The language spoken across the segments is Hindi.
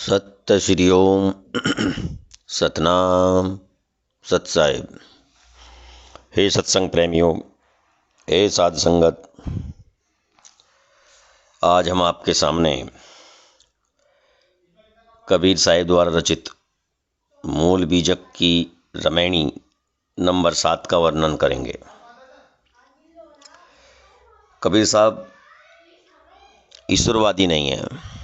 सत्य श्री ओम सतनाम सत साहिब। हे सत्संग प्रेमियों, हे साध संगत, आज हम आपके सामने कबीर साहिब द्वारा रचित मूल बीजक की रमैनी नंबर 7 का वर्णन करेंगे। कबीर साहब ईश्वरवादी नहीं हैं।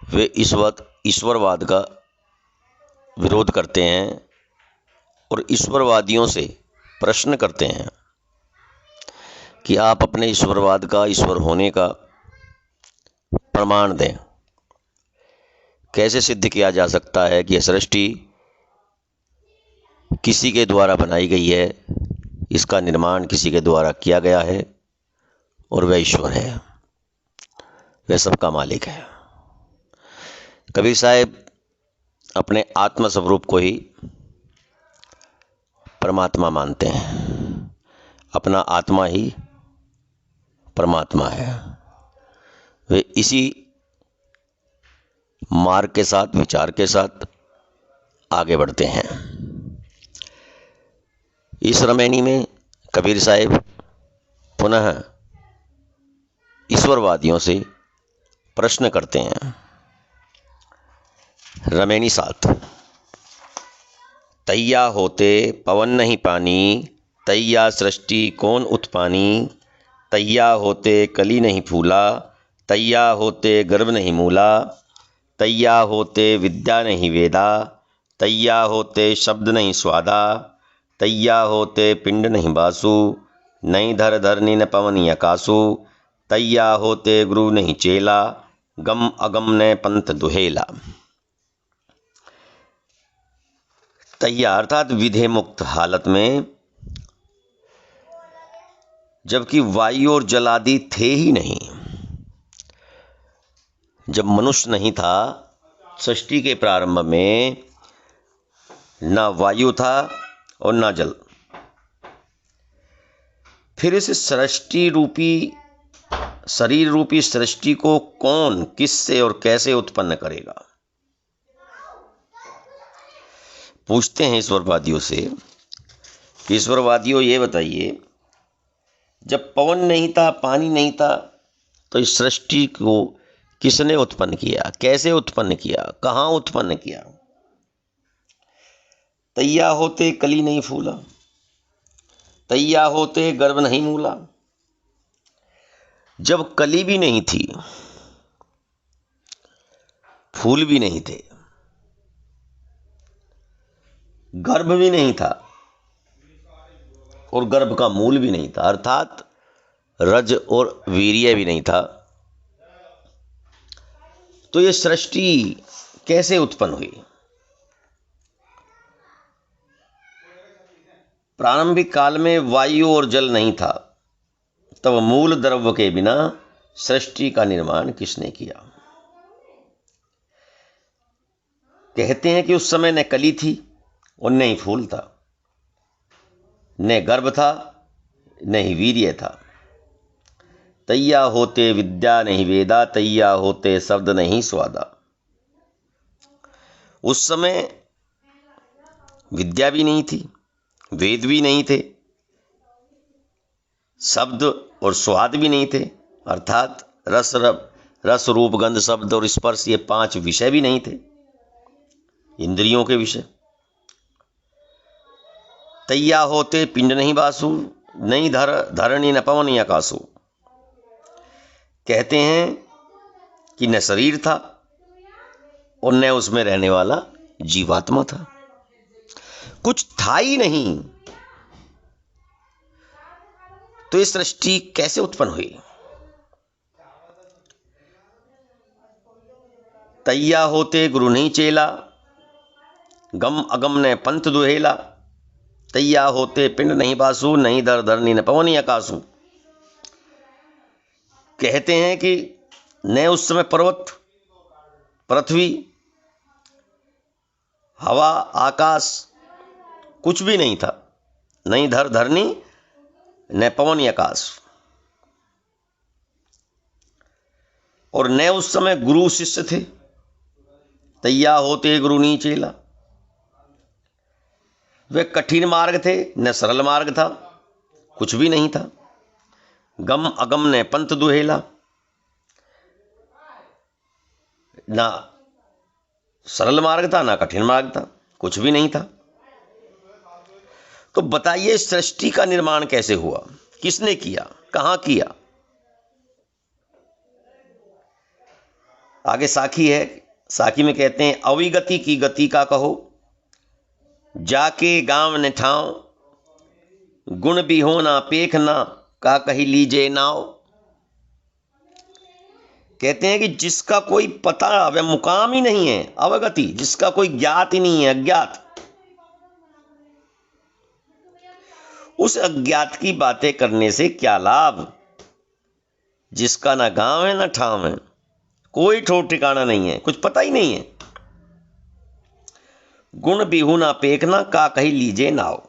वे ईश्वरवाद का विरोध करते हैं और ईश्वरवादियों से प्रश्न करते हैं कि आप अपने ईश्वरवाद का, ईश्वर होने का प्रमाण दें। कैसे सिद्ध किया जा सकता है कि यह सृष्टि किसी के द्वारा बनाई गई है, इसका निर्माण किसी के द्वारा किया गया है और वह ईश्वर है, वह सबका मालिक है। कबीर साहब अपने आत्म स्वरूप को ही परमात्मा मानते हैं। अपना आत्मा ही परमात्मा है। वे इसी मार्ग के साथ, विचार के साथ आगे बढ़ते हैं। इस रमैनी में कबीर साहब पुनः ईश्वरवादियों से प्रश्न करते हैं। रमैनी 7। तैया होते पवन नहीं पानी, तैया सृष्टि कौन उत्पानी। तैया होते कली नहीं फूला, तैया होते गर्भ नहीं मूला। तैया होते विद्या नहीं वेदा, तैया होते शब्द नहीं स्वादा। तैया होते पिंड नहीं बासु, नहीं धर धरनी न पवन आकासु। तैया होते गुरु नहीं चेला, गम अगम ने पंथ दुहेला। तैया अर्थात विधेय मुक्त हालत में, जबकि वायु और जल आदि थे ही नहीं। जब मनुष्य नहीं था, सृष्टि के प्रारंभ में ना वायु था और ना जल। फिर इस सृष्टि रूपी, शरीर रूपी सृष्टि को कौन, किससे और कैसे उत्पन्न करेगा? पूछते हैं ईश्वरवादियों से। ईश्वरवादियों, ये बताइए, जब पवन नहीं था, पानी नहीं था, तो इस सृष्टि को किसने उत्पन्न किया, कैसे उत्पन्न किया, कहाँ उत्पन्न किया? तैया होते कली नहीं फूला, तैया होते गर्भ नहीं मूला। जब कली भी नहीं थी, फूल भी नहीं थे, गर्भ भी नहीं था और गर्भ का मूल भी नहीं था, अर्थात रज और वीर्य भी नहीं था, तो ये सृष्टि कैसे उत्पन्न हुई? प्रारंभिक काल में वायु और जल नहीं था, तब मूल द्रव्य के बिना सृष्टि का निर्माण किसने किया? कहते हैं कि उस समय न कली थी और न ही फूल था, न गर्भ था, न ही वीर्य था। तैया होते विद्या नहीं वेदा, तैया होते शब्द नहीं स्वादा। उस समय विद्या भी नहीं थी, वेद भी नहीं थे, शब्द और स्वाद भी नहीं थे, अर्थात रस रूप गंध शब्द और स्पर्श, ये 5 विषय भी नहीं थे, इंद्रियों के विषय। तैया होते पिंड नहीं बासु, नहीं धरणी न पवन आकासु। कहते हैं कि न शरीर था और न उसमें रहने वाला जीवात्मा था, कुछ था ही नहीं। तो ये सृष्टि कैसे उत्पन्न हुई? तैया होते गुरु नहीं चेला, गम अगम ने पंथ दुहेला। तैया होते पिंड नहीं बासु, नहीं धर धरनी न पवन आकासु। कहते हैं कि न उस समय पर्वत, पृथ्वी, हवा, आकाश कुछ भी नहीं था, नहीं धर धरनी न पवन आकाश। और न उस समय गुरु शिष्य थे, तैया होते गुरु नी चेला। वे कठिन मार्ग थे न सरल मार्ग था, कुछ भी नहीं था। गम अगम ने पंथ दुहेला, ना सरल मार्ग था ना कठिन मार्ग था, कुछ भी नहीं था। तो बताइए सृष्टि का निर्माण कैसे हुआ, किसने किया, कहां किया? आगे साखी है, साखी में कहते हैं अविगति की गति का कहो, जाके गांव ने ठाव, गुण भी हो ना पेखना, का कही लीजे नाव। कहते हैं कि जिसका कोई पता व मुकाम ही नहीं है, अवगति, जिसका कोई ज्ञात ही नहीं है, अज्ञात, उस अज्ञात की बातें करने से क्या लाभ? जिसका ना गांव है ना ठाव है, कोई ठोर ठिकाना नहीं है, कुछ पता ही नहीं है। गुण बिहू ना पेखना, का कही लीजे नाव।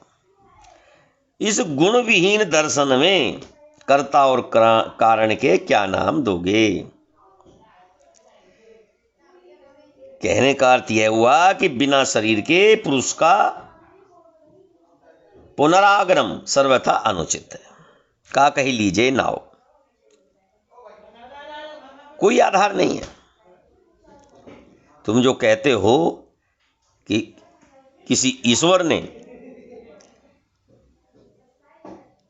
इस गुण विहीन दर्शन में कर्ता और कारण के क्या नाम दोगे? कहने का अर्थ यह हुआ कि बिना शरीर के पुरुष का पुनरागमन सर्वथा अनुचित है। का कही लीजिए नाव, कोई आधार नहीं है। तुम जो कहते हो कि किसी ईश्वर ने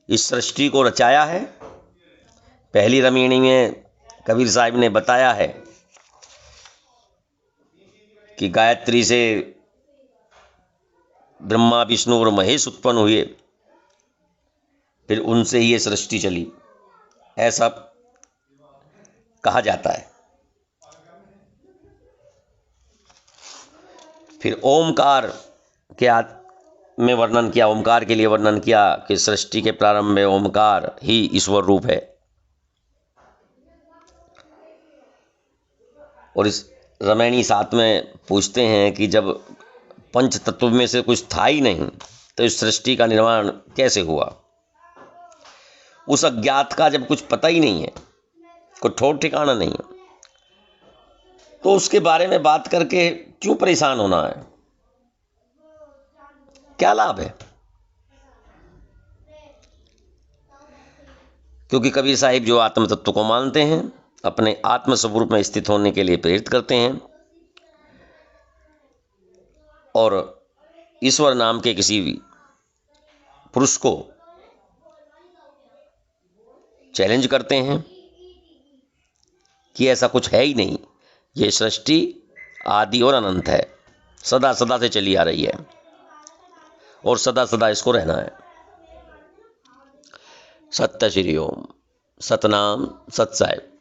इस सृष्टि को रचाया है, पहली रमीणी में कबीर साहब ने बताया है कि गायत्री से ब्रह्मा विष्णु और महेश उत्पन्न हुए, फिर उनसे ही ये सृष्टि चली, ऐसा कहा जाता है। फिर ओमकार के में वर्णन किया, ओमकार के लिए वर्णन किया कि सृष्टि के प्रारंभ में ओमकार ही ईश्वर रूप है। और इस रमैनी 7 में पूछते हैं कि जब पंच तत्व में से कुछ था ही नहीं तो इस सृष्टि का निर्माण कैसे हुआ? उस अज्ञात का जब कुछ पता ही नहीं है, कोई ठोर ठिकाना नहीं है, तो उसके बारे में बात करके क्यों परेशान होना है? क्या लाभ है? क्योंकि कबीर साहिब जो आत्म तत्व को मानते हैं, अपने आत्म स्वरूप में स्थित होने के लिए प्रेरित करते हैं और ईश्वर नाम के किसी भी पुरुष को चैलेंज करते हैं कि ऐसा कुछ है ही नहीं, ये सृष्टि आदि और अनंत है, सदा सदा से चली आ रही है और सदा सदा इसको रहना है। सत्य श्री ओम। सतनाम सत साहिब।